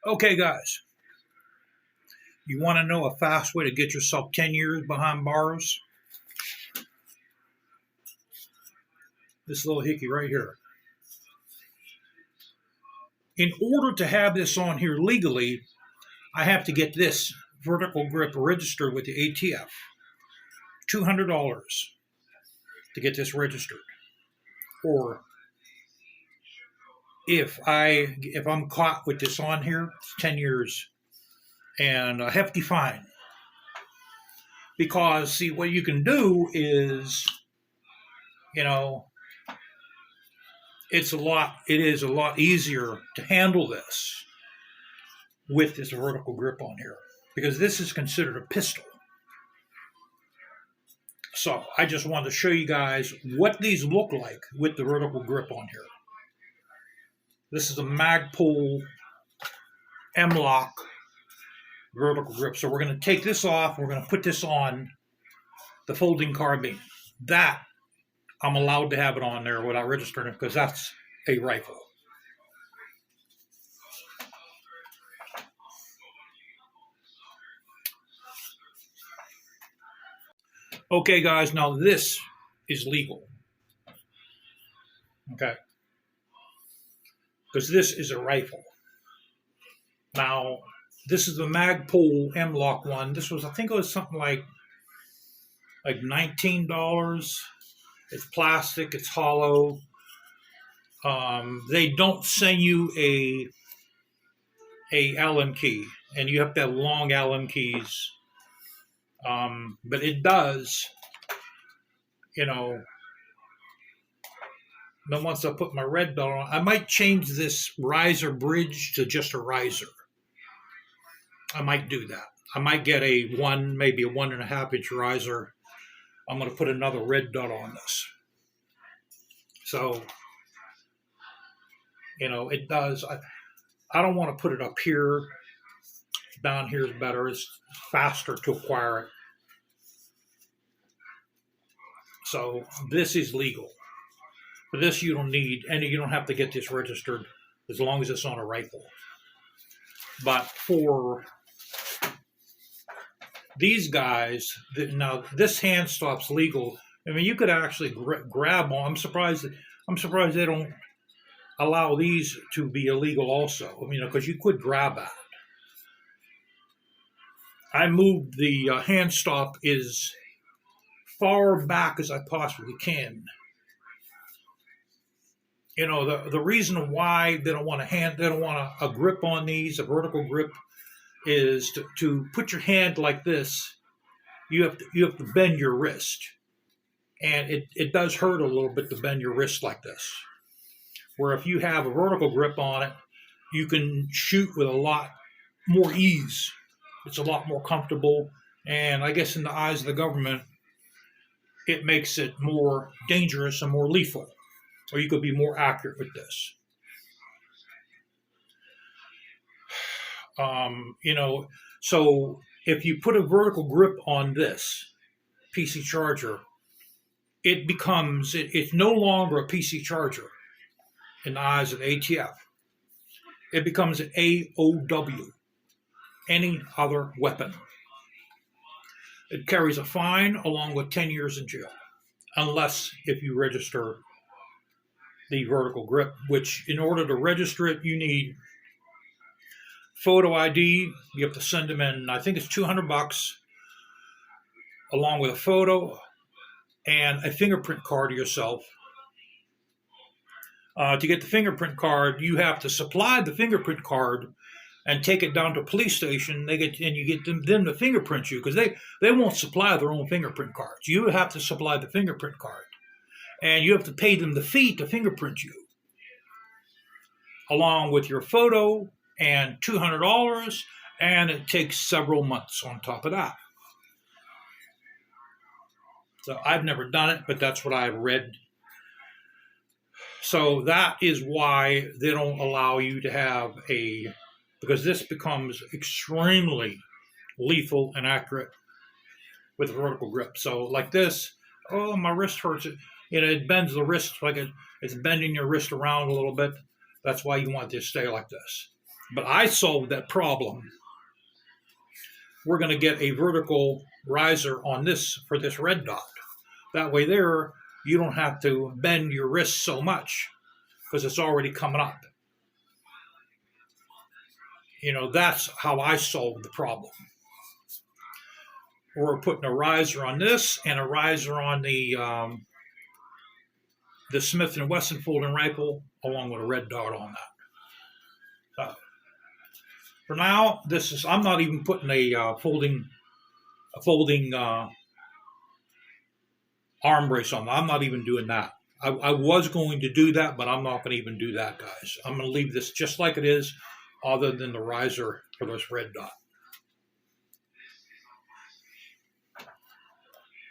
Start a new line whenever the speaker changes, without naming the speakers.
Okay, guys, you want to know a fast way to get yourself 10 years behind bars? This little hickey right here. In order to have this on here legally, I have to get this vertical grip registered with the ATF. $200 to get this registered. Or if I'm caught with this on here, it's 10 years and a hefty fine. Because see, what you can do is, you know, it is a lot easier to handle this with this vertical grip on here because this is considered a pistol. So I just wanted to show you guys what these look like with the vertical grip on here. This is a Magpul M-Lock vertical grip. So we're going to take this off. We're going to put this on the folding carbine. That I'm allowed to have it on there without registering it because that's a rifle. Okay, guys, now this is legal. Okay. Because this is a rifle. Now, this is the Magpul M-Lock one. This was, I think it was something like $19. It's plastic, it's hollow. They don't send you a Allen key, and you have to have long Allen keys. But it does, Then once I put my red belt on, I might change this riser bridge to just a riser. I might do that. I might get maybe a 1.5 inch riser. I'm going to put another red dot on this. So, it does. I don't want to put it up here. Down here is better. It's faster to acquire it. So this is legal. For this, you don't need any. You don't have to get this registered as long as it's on a rifle. But for these guys, now this hand stop's legal. I mean, you could actually grab on. I'm surprised they don't allow these to be illegal also. Because you could grab at it. I moved the hand stop as far back as I possibly can. The reason why they don't want a grip on these, a vertical grip, is to put your hand like this. You have to bend your wrist, and it does hurt a little bit to bend your wrist like this. Where if you have a vertical grip on it, you can shoot with a lot more ease. It's a lot more comfortable, and I guess in the eyes of the government, it makes it more dangerous and more lethal. Or you could be more accurate with this. So if you put a vertical grip on this PC charger, it's no longer a PC charger in the eyes of ATF. It becomes an AOW, any other weapon. It carries a fine along with 10 years in jail, unless if you register the vertical grip, which in order to register it, you need photo ID. You have to send them in, I think it's $200, along with a photo and a fingerprint card to yourself. To get the fingerprint card, you have to supply the fingerprint card and take it down to a police station. You get them to fingerprint you because they won't supply their own fingerprint cards. You have to supply the fingerprint card. And you have to pay them the fee to fingerprint you, along with your photo and $200, and it takes several months on top of that. So I've never done it, but that's what I've read. So that is why they don't allow you to have because this becomes extremely lethal and accurate with a vertical grip. So like this, oh, my wrist hurts. It bends the wrist like it's bending your wrist around a little bit. That's why you want it to stay like this. But I solved that problem. We're going to get a vertical riser on this for this red dot. That way there, you don't have to bend your wrist so much because it's already coming up. You know, that's how I solved the problem. We're putting a riser on this and a riser on the Smith & Wesson folding rifle along with a red dot on that. For now, I'm not even putting a folding arm brace on that. I'm not even doing that. I was going to do that, but I'm not going to even do that, guys. I'm going to leave this just like it is, other than the riser for this red dot.